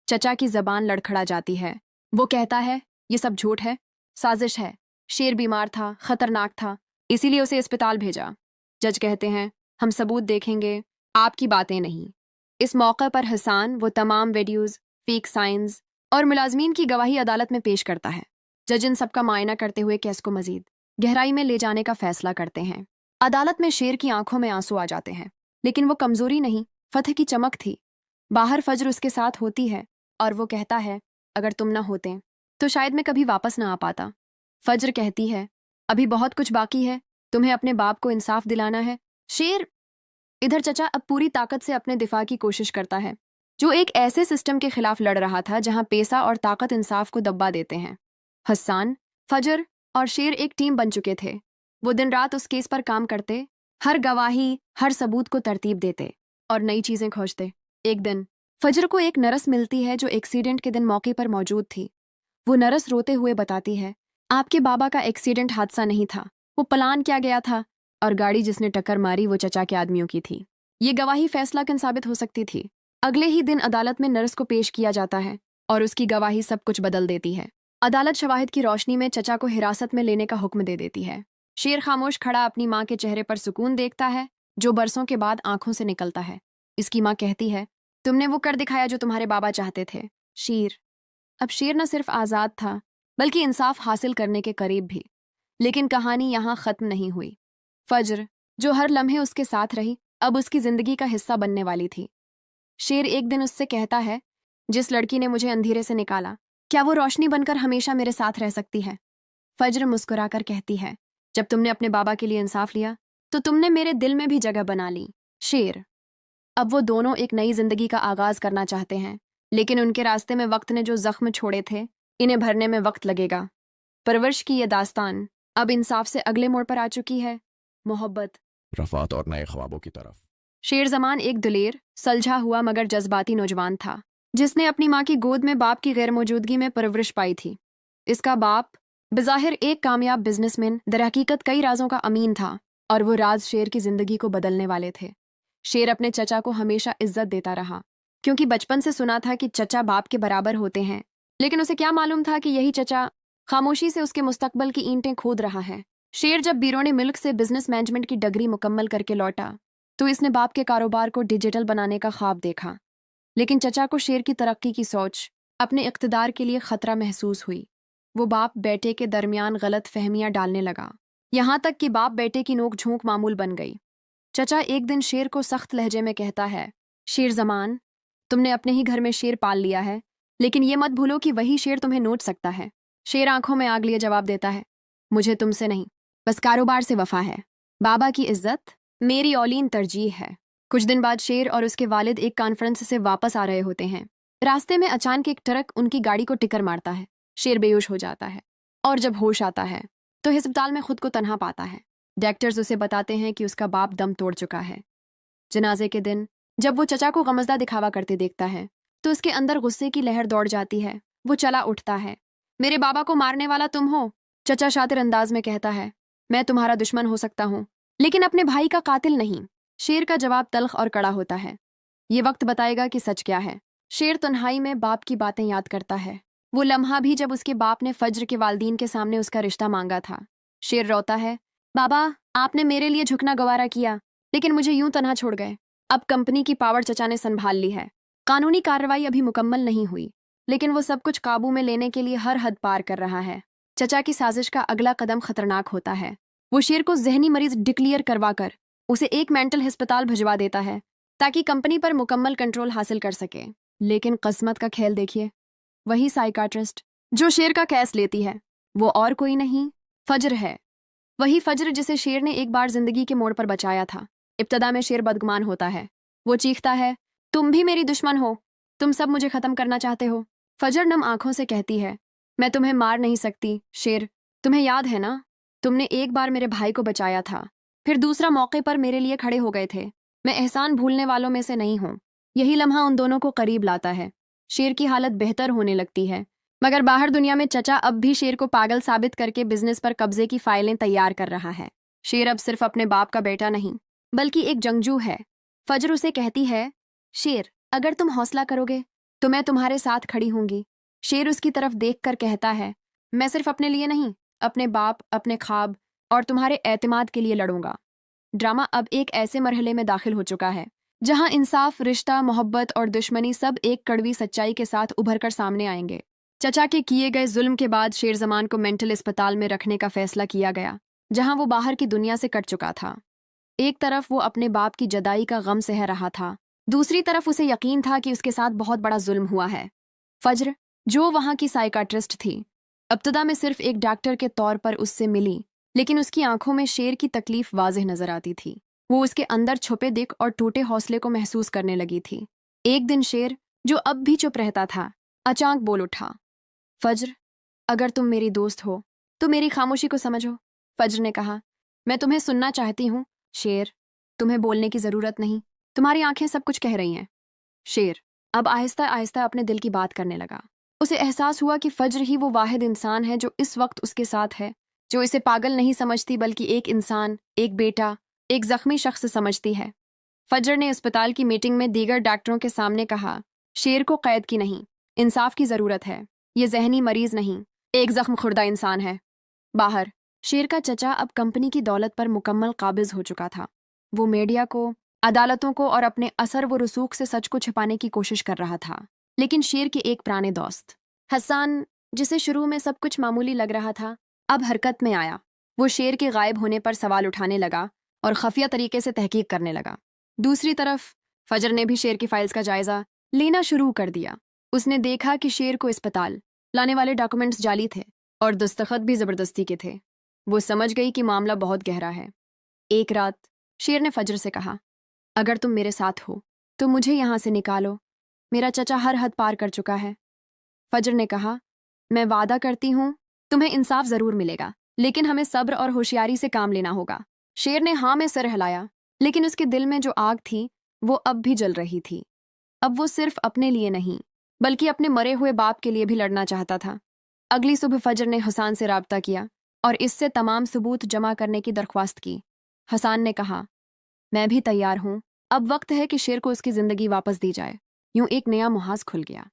चचा की जबान लड़खड़ा जाती है। वो कहता है, ये सब झूठ है, साजिश है। शेर बीमार था, खतरनाक था, इसीलिए उसे अस्पताल भेजा। जज कहते हैं, हम सबूत देखेंगे, आपकी बातें नहीं। इस मौके पर हसान वो तमाम वीडियोज़, फेक साइंस और मुलाजमीन की गवाही अदालत में पेश करता है। जज इन सबका मायना करते हुए केस को मजीद गहराई में ले जाने का फैसला करते हैं। अदालत में शेर की आंखों में आंसू आ जाते हैं, लेकिन वो कमजोरी नहीं, फतह की चमक थी। बाहर फजर उसके साथ होती है और वो कहता है, अगर तुम ना होते तो शायद मैं कभी वापस ना आ पाता। फजर कहती है, अभी बहुत कुछ बाकी है, तुम्हें अपने बाप को इंसाफ दिलाना है। शेर इधर चचा अब पूरी ताकत से अपने दिफा की कोशिश करता है, जो एक ऐसे सिस्टम के खिलाफ लड़ रहा था जहां पैसा और ताकत इंसाफ को दबा देते हैं। हसान, फजर और शेर एक टीम बन चुके थे। वो दिन रात उस केस पर काम करते, हर गवाही, हर सबूत को तरतीब देते और नई चीजें खोजते। एक दिन फजर को एक नर्स मिलती है जो एक्सीडेंट के दिन मौके पर मौजूद थी। वो नर्स रोते हुए बताती है, आपके बाबा का एक्सीडेंट हादसा नहीं था, वो प्लान किया गया था और गाड़ी जिसने टक्कर मारी वो चचा के आदमियों की थी। ये गवाही फैसलाकुन साबित हो सकती थी। अगले ही दिन अदालत में नर्स को पेश किया जाता है और उसकी गवाही सब कुछ बदल देती है। अदालत शवाहिद की रोशनी में चचा को हिरासत में लेने का हुक्म दे देती है। शेर खामोश खड़ा अपनी माँ के चेहरे पर सुकून देखता है जो बरसों के बाद आंखों से निकलता है। इसकी माँ कहती है, तुमने वो कर दिखाया जो तुम्हारे बाबा चाहते थे शेर। अब शेर न सिर्फ आज़ाद था बल्कि इंसाफ हासिल करने के करीब भी। लेकिन कहानी यहाँ ख़त्म नहीं हुई। फजर, जो हर लम्हे उसके साथ रही, अब उसकी ज़िंदगी का हिस्सा बनने वाली थी। शेर एक दिन उससे कहता है, जिस लड़की ने मुझे अंधेरे से निकाला, क्या वो रोशनी बनकर हमेशा मेरे साथ रह सकती है? फजर मुस्कुराकर कहती है, जब तुमने अपने बाबा के लिए इंसाफ लिया तो तुमने मेरे दिल में भी जगह बना ली। शेर, अब वो दोनों एक नई जिंदगी का आगाज करना चाहते हैं, लेकिन उनके रास्ते में वक्त ने जो जख्म छोड़े थे इन्हें भरने में वक्त लगेगा। परवरिश की ये दास्तान अब इंसाफ से अगले मोड़ पर आ चुकी है, मोहब्बत, रफ़ात और नए ख्वाबों की तरफ। शेर जमान एक दिलेर, सुलझा हुआ मगर जज्बाती नौजवान था जिसने अपनी माँ की गोद में बाप की गैर मौजूदगी में परवरिश पाई थी। इसका बाप बज़ाहिर एक कामयाब बिजनेसमैन दरहकीकत कई राजों का अमीन था और वो राज शेर की जिंदगी को बदलने वाले थे। शेर अपने चचा को हमेशा इज्जत देता रहा क्योंकि बचपन से सुना था कि चचा बाप के बराबर होते हैं, लेकिन उसे क्या मालूम था कि यही चचा खामोशी से उसके मुस्तकबल की ईंटें खोद रहा है। शेर जब बीरोने मिल्क से बिजनेस मैनेजमेंट की डिग्री मुकम्मल करके लौटा तो इसने बाप के कारोबार को डिजिटल बनाने का ख्वाब देखा, लेकिन चचा को शेर की तरक्की की सोच, अपने इक़्तिदार के लिए खतरा महसूस हुई। वो बाप बेटे के दरमियान गलत फहमियां डालने लगा, यहाँ तक कि बाप बेटे की नोक झोंक मामूल बन गई। चचा एक दिन शेर को सख्त लहजे में कहता है, शेर जमान, तुमने अपने ही घर में शेर पाल लिया है, लेकिन ये मत भूलो कि वही शेर तुम्हें नोच सकता है। शेर आंखों में आग लिए जवाब देता है, मुझे तुमसे नहीं, बस कारोबार से वफा है। बाबा की इज्जत मेरी औलीन तरजीह है। कुछ दिन बाद शेर और उसके वालिद एक कॉन्फ्रेंस से वापस आ रहे होते हैं। रास्ते में अचानक एक ट्रक उनकी गाड़ी को टिक्कर मारता है। शेर बेहोश हो जाता है और जब होश आता है तो अस्पताल में खुद को तन्हा पाता है। डॉक्टर्स उसे बताते हैं कि उसका बाप दम तोड़ चुका है। जनाजे के दिन जब वो चचा को गमज़दा दिखावा करते देखता है तो उसके अंदर गुस्से की लहर दौड़ जाती है। वो चला उठता है, मेरे बाबा को मारने वाला तुम हो? चचा शातिर अंदाज में कहता है, मैं तुम्हारा दुश्मन हो सकता हूँ लेकिन अपने भाई का कातिल नहीं। शेर का जवाब तल्ख और कड़ा होता है, ये वक्त बताएगा कि सच क्या है। शेर तन्हाई में बाप की बातें याद करता है, वो लम्हा भी जब उसके बाप ने फज्र के वालदीन के सामने उसका रिश्ता मांगा था। शेर रोता है, बाबा आपने मेरे लिए झुकना गवारा किया लेकिन मुझे यूं तन्हा छोड़ गए। अब कंपनी की पावर चचा ने संभाल ली है। कानूनी कार्रवाई अभी मुकम्मल नहीं हुई लेकिन वो सब कुछ काबू में लेने के लिए हर हद पार कर रहा है। चचा की साजिश का अगला कदम खतरनाक होता है। वो शेर को जहनी मरीज डिक्लेयर करवा कर उसे एक मेंटल अस्पताल भिजवा देता है ताकि कंपनी पर मुकम्मल कंट्रोल हासिल कर सके। लेकिन किस्मत का खेल देखिए, वही साइकाट्रिस्ट जो शेर का केस लेती है वो और कोई नहीं, फजर है। वही फजर जिसे शेर ने एक बार जिंदगी के मोड़ पर बचाया था। इब्तदा में शेर बदगुमान होता है, वो चीखता है, तुम भी मेरी दुश्मन हो, तुम सब मुझे खत्म करना चाहते हो। फजर नम आंखों से कहती है, मैं तुम्हें मार नहीं सकती शेर, तुम्हें याद है ना, तुमने एक बार मेरे भाई को बचाया था, फिर दूसरा मौके पर मेरे लिए खड़े हो गए थे। मैं एहसान भूलने वालों में से नहीं हूँ। यही लम्हा उन दोनों को करीब लाता है। शेर की हालत बेहतर होने लगती है मगर बाहर दुनिया में चचा अब भी शेर को पागल साबित करके बिजनेस पर कब्जे की फाइलें तैयार कर रहा है। शेर अब सिर्फ अपने बाप का बेटा नहीं बल्कि एक जंगजू है। फजर उसे कहती है, शेर अगर तुम हौसला करोगे तो मैं तुम्हारे साथ खड़ी होंगी। शेर उसकी तरफ देखकर कहता है, मैं सिर्फ अपने लिए नहीं, अपने बाप, अपने ख्वाब और तुम्हारे एतमाद के लिए लड़ूंगा। ड्रामा अब एक ऐसे मरहले में दाखिल हो चुका है जहां इंसाफ, रिश्ता, मोहब्बत और दुश्मनी सब एक कड़वी सच्चाई के साथ उभर कर सामने आएंगे। चचा के किए गए जुल्म के बाद शेर जमान को मेंटल अस्पताल में रखने का फैसला किया गया जहां वो बाहर की दुनिया से कट चुका था। एक तरफ वो अपने बाप की जदाई का गम सह रहा था, दूसरी तरफ उसे यकीन था कि उसके साथ बहुत बड़ा जुल्म हुआ है। फज्र, जो वहां की साइकाट्रिस्ट थी, इब्तदा में सिर्फ एक डॉक्टर के तौर पर उससे मिली, लेकिन उसकी आंखों में शेर की तकलीफ वाज़ेह नजर आती थी। वो उसके अंदर छुपे दिख और टूटे हौसले को महसूस करने लगी थी। एक दिन शेर, जो अब भी चुप रहता था, अचानक बोल उठा, फज्र अगर तुम मेरी दोस्त हो तो मेरी खामोशी को समझो। फज्र ने कहा, मैं तुम्हें सुनना चाहती हूँ शेर, तुम्हें बोलने की जरूरत नहीं, तुम्हारी आंखें सब कुछ कह रही हैं। शेर अब आहिस्ता आहिस्ता अपने दिल की बात करने लगा। उसे एहसास हुआ कि फज्र ही वो वाहिद इंसान है जो इस वक्त उसके साथ है, जो इसे पागल नहीं समझती बल्कि एक इंसान, एक बेटा, एक जख्मी शख्स समझती है। फज्र ने अस्पताल की मीटिंग में दीगर डॉक्टरों के सामने कहा, शेर को कैद की नहीं, इंसाफ की जरूरत है। ये जहनी मरीज नहीं, एक जख्म खुर्दा इंसान है। बाहर शेर का चचा अब कंपनी की दौलत पर मुकम्मल काबिज हो चुका था। वो मीडिया को, अदालतों को और अपने असर व रसूख से सच को छिपाने की कोशिश कर रहा था। लेकिन शेर के एक पुराने दोस्त हसन, जिसे शुरू में सब कुछ मामूली लग रहा था, अब हरकत में आया। वो शेर के गायब होने पर सवाल उठाने लगा और खफिया तरीके से तहकीक करने लगा। दूसरी तरफ फजर ने भी शेर की फाइल्स का जायजा लेना शुरू कर दिया। उसने देखा कि शेर को अस्पताल लाने वाले डॉक्यूमेंट्स जाली थे और दस्तखत भी जबरदस्ती के थे। वो समझ गई कि मामला बहुत गहरा है। एक रात शेर ने फजर से कहा, अगर तुम मेरे साथ हो तो मुझे यहाँ से निकालो, मेरा चचा हर हद पार कर चुका है। फजर ने कहा, मैं वादा करती हूँ तुम्हें इंसाफ जरूर मिलेगा, लेकिन हमें सब्र और होशियारी से काम लेना होगा। शेर ने हाँ में सर हिलाया, लेकिन उसके दिल में जो आग थी वो अब भी जल रही थी। अब वो सिर्फ अपने लिए नहीं बल्कि अपने मरे हुए बाप के लिए भी लड़ना चाहता था। अगली सुबह फजर ने हसन से राब्ता किया और इससे तमाम सबूत जमा करने की दरख्वास्त की। हसन ने कहा, मैं भी तैयार हूँ, अब वक्त है कि शेर को उसकी जिंदगी वापस दी जाए। यूं एक नया मुहाज खुल गया।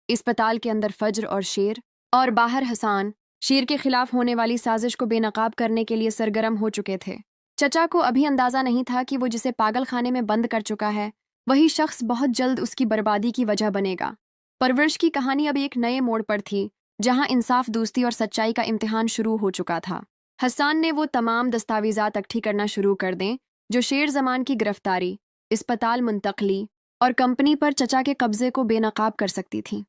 अस्पताल के अंदर फज्र और शेर, और बाहर हसन शेर के खिलाफ होने वाली साजिश को बेनकाब करने के लिए सरगर्म हो चुके थे। चचा को अभी अंदाजा नहीं था कि वो जिसे पागल खाने में बंद कर चुका है वही शख्स बहुत जल्द उसकी बर्बादी की वजह बनेगा। परवरिश की कहानी अब एक नए मोड़ पर थी, जहां इंसाफ, दोस्ती और सच्चाई का इम्तिहान शुरू हो चुका था। हसन ने वो तमाम दस्तावेजात इकट्ठी करना शुरू कर दें जो शेर जमान की गिरफ्तारी, अस्पताल मुंतकली और कंपनी पर चचा के कब्जे को बेनकाब कर सकती थी।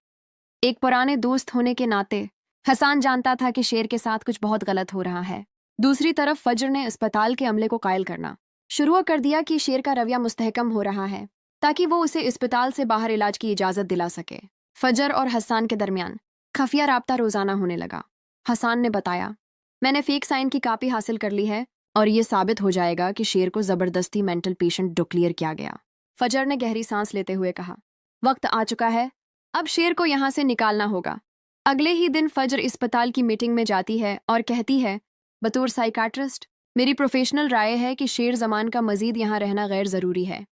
एक पुराने दोस्त होने के नाते हसन जानता था कि शेर के साथ कुछ बहुत गलत हो रहा है। दूसरी तरफ फजर ने अस्पताल के अमले को कायल करना शुरू कर दिया कि शेर का रवैया मुस्तहकम हो रहा है ताकि वो उसे अस्पताल से बाहर इलाज की इजाज़त दिला सके। फजर और हसन के दरमियान खफिया राब्ता रोजाना होने लगा। हसन ने बताया, मैंने फेक साइन की कापी हासिल कर ली है और ये साबित हो जाएगा कि शेर को जबरदस्ती मेंटल पेशेंट डिक्लेयर किया गया। फजर ने गहरी सांस लेते हुए कहा, वक्त आ चुका है, अब शेर को यहाँ से निकालना होगा। अगले ही दिन फजर अस्पताल की मीटिंग में जाती है और कहती है, बतौर साइकाट्रिस्ट मेरी प्रोफेशनल राय है कि शेर जमान का मजीद यहाँ रहना गैर ज़रूरी है।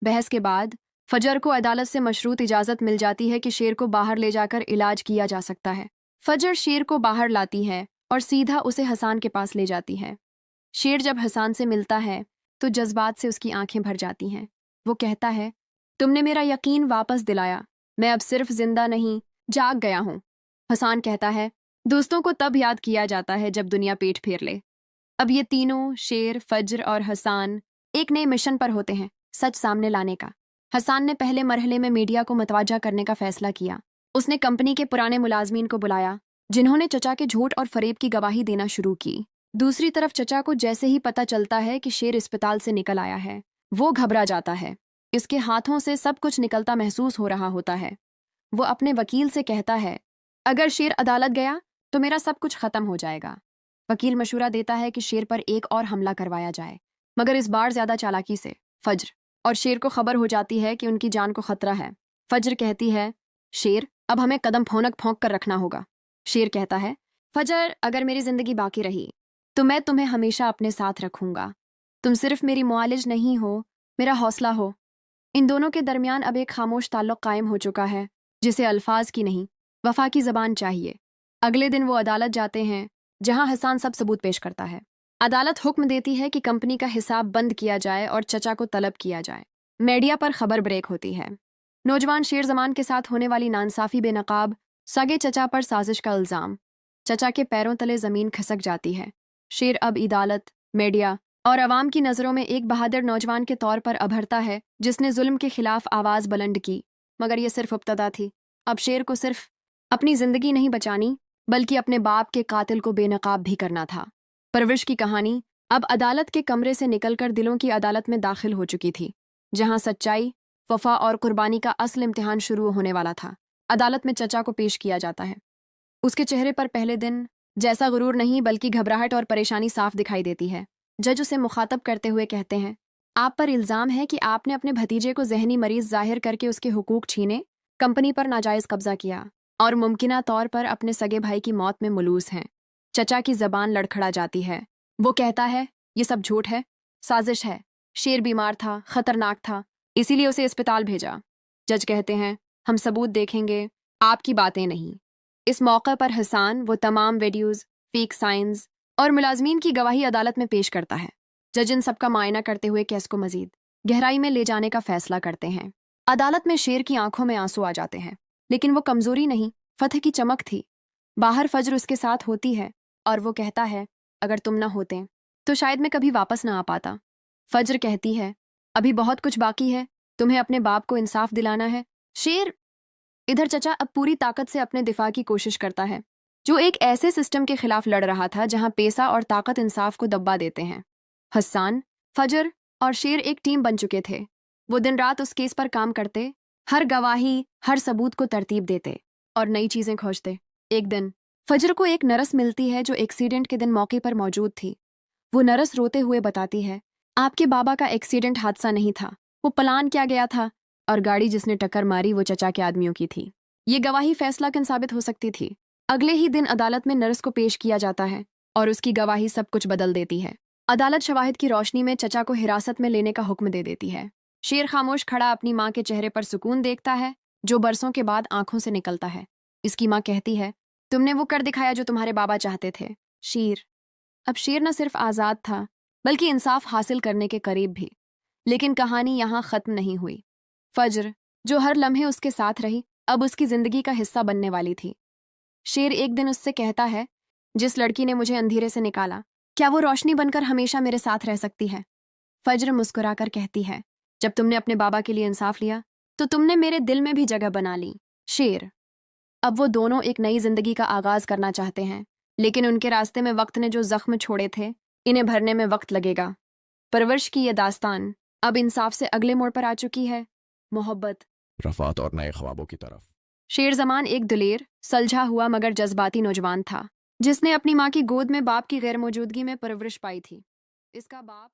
बहस के बाद फजर को अदालत से मशरूत इजाज़त मिल जाती है कि शेर को बाहर ले जाकर इलाज किया जा सकता है। फजर शेर को बाहर लाती है और सीधा उसे हसन के पास ले जाती है। शेर जब हसन से मिलता है तो जज्बात से उसकी आंखें भर जाती हैं। वो कहता है, तुमने मेरा यकीन वापस दिलाया, मैं अब सिर्फ जिंदा नहीं जाग गया हूँ। हसन कहता है, दोस्तों को तब याद किया जाता है जब दुनिया पेट फेर ले। अब ये तीनों, शेर, फज्र और हसन, एक नए मिशन पर होते हैं, सच सामने लाने का। हसन ने पहले मरहले में मीडिया को मतवाजा करने का फैसला किया। उसने कंपनी के पुराने मुलाजमीन को बुलाया जिन्होंने चचा के झूठ और फरेब की गवाही देना शुरू की। दूसरी तरफ चचा को जैसे ही पता चलता है कि शेर अस्पताल से निकल आया है वो घबरा जाता है। इसके हाथों से सब कुछ निकलता महसूस हो रहा होता है। वो अपने वकील से कहता है, अगर शेर अदालत गया तो मेरा सब कुछ खत्म हो जाएगा। वकील मशूरा देता है कि शेर पर एक और हमला करवाया जाए, मगर इस बार ज्यादा चालाकी से। फज्र और शेर को खबर हो जाती है कि उनकी जान को खतरा है। फज्र कहती है, शेर अब हमें कदम फोंक कर रखना होगा। शेर कहता है, फजर अगर मेरी जिंदगी बाकी रही तो मैं तुम्हें हमेशा अपने साथ रखूंगा। तुम सिर्फ मेरी मुआलिज नहीं हो, मेरा हौसला हो। इन दोनों के दरमियान अब एक खामोश ताल्लुक कायम हो चुका है जिसे अल्फाज की नहीं वफा की जबान चाहिए। अगले दिन वो अदालत जाते हैं जहां हसन सब सबूत पेश करता है। अदालत हुक्म देती है कि कंपनी का हिसाब बंद किया जाए और चचा को तलब किया जाए। मीडिया पर खबर ब्रेक होती है। नौजवान शेर जमान के साथ होने वाली नांसाफी बेनकाब, सगे चचा पर साजिश का इल्जाम। चचा के पैरों तले जमीन खिसक जाती है। शेर अब अदालत, मीडिया और अवाम की नज़रों में एक बहादुर नौजवान के तौर पर अभरता है जिसने जुल्म के खिलाफ आवाज़ बुलंद की। मगर यह सिर्फ इब्तदा थी। अब शेर को सिर्फ अपनी जिंदगी नहीं बचानी बल्कि अपने बाप के कातिल को बेनकाब भी करना था। परवरिश की कहानी अब अदालत के कमरे से निकलकर दिलों की अदालत में दाखिल हो चुकी थी, जहां सच्चाई, वफा और कुर्बानी का असल इम्तिहान शुरू होने वाला था। अदालत में चचा को पेश किया जाता है। उसके चेहरे पर पहले दिन जैसा गुरूर नहीं बल्कि घबराहट और परेशानी साफ दिखाई देती है। जज उसे मुखातब करते हुए कहते हैं, आप पर इल्ज़ाम है कि आपने अपने भतीजे को जहनी मरीज जाहिर करके उसके हुकूक छीने, कंपनी पर नाजायज़ कब्जा किया और मुमकिना तौर पर अपने सगे भाई की मौत में मुलूस हैं। चचा की जबान लड़खड़ा जाती है। वो कहता है, ये सब झूठ है, साजिश है। शेर बीमार था, खतरनाक था, इसीलिए उसे अस्पताल भेजा। जज कहते हैं, हम सबूत देखेंगे, आपकी बातें नहीं। इस मौके पर हसान वो तमाम वीडियोज़, फेक साइंस और मुलाजमीन की गवाही अदालत में पेश करता है। जज इन सबका मायना करते हुए केस को मजीद गहराई में ले जाने का फैसला करते हैं। अदालत में शेर की आंखों में आंसू आ जाते हैं, लेकिन वो कमजोरी नहीं, फतह की चमक थी। बाहर फज्र उसके साथ होती है और वो कहता है, अगर तुम ना होते तो शायद मैं कभी वापस ना आ पाता। फज्र कहती है, अभी बहुत कुछ बाकी है, तुम्हें अपने बाप को इंसाफ दिलाना है। शेर इधर चचा अब पूरी ताकत से अपने दिफा की कोशिश करता है, जो एक ऐसे सिस्टम के खिलाफ लड़ रहा था जहां पैसा और ताकत इंसाफ को दबा देते हैं। हसन, फजर और शेर एक टीम बन चुके थे। वो दिन रात उस केस पर काम करते, हर गवाही, हर सबूत को तरतीब देते और नई चीजें खोजते। एक दिन फजर को एक नर्स मिलती है जो एक्सीडेंट के दिन मौके पर मौजूद थी। वो नर्स रोते हुए बताती है, आपके बाबा का एक्सीडेंट हादसा नहीं था, वो प्लान किया गया था और गाड़ी जिसने टक्कर मारी वो चचा के आदमियों की थी। ये गवाही फैसला किन साबित हो सकती थी। अगले ही दिन अदालत में नर्स को पेश किया जाता है और उसकी गवाही सब कुछ बदल देती है। अदालत शवाहिद की रोशनी में चचा को हिरासत में लेने का हुक्म दे देती है। शेर खामोश खड़ा अपनी माँ के चेहरे पर सुकून देखता है, जो बरसों के बाद आंखों से निकलता है। इसकी माँ कहती है, तुमने वो कर दिखाया जो तुम्हारे बाबा चाहते थे। अब शेर न सिर्फ आज़ाद था, बल्कि इंसाफ हासिल करने के करीब भी। लेकिन कहानी यहाँ ख़त्म नहीं हुई। फज्र, जो हर लम्हे उसके साथ रही, अब उसकी ज़िंदगी का हिस्सा बनने वाली थी। शेर एक दिन उससे कहता है, जिस लड़की ने मुझे अंधेरे से निकाला, क्या वो रोशनी बनकर हमेशा मेरे साथ रह सकती है? फज्र मुस्कुराकर कहती है, जब तुमने अपने बाबा के लिए इंसाफ लिया तो तुमने मेरे दिल में भी जगह बना ली। शेर, अब वो दोनों एक नई जिंदगी का आगाज करना चाहते हैं, लेकिन उनके रास्ते में वक्त ने जो जख्म छोड़े थे, इन्हें भरने में वक्त लगेगा। परवरिश की यह दास्तान अब इंसाफ से अगले मोड़ पर आ चुकी है, मोहब्बत, रफात और नए ख्वाबों की तरफ। शेर जमान एक दिलेर, सलझा हुआ मगर जज्बाती नौजवान था, जिसने अपनी माँ की गोद में बाप की गैर मौजूदगी में परवरिश पाई थी। इसका बाप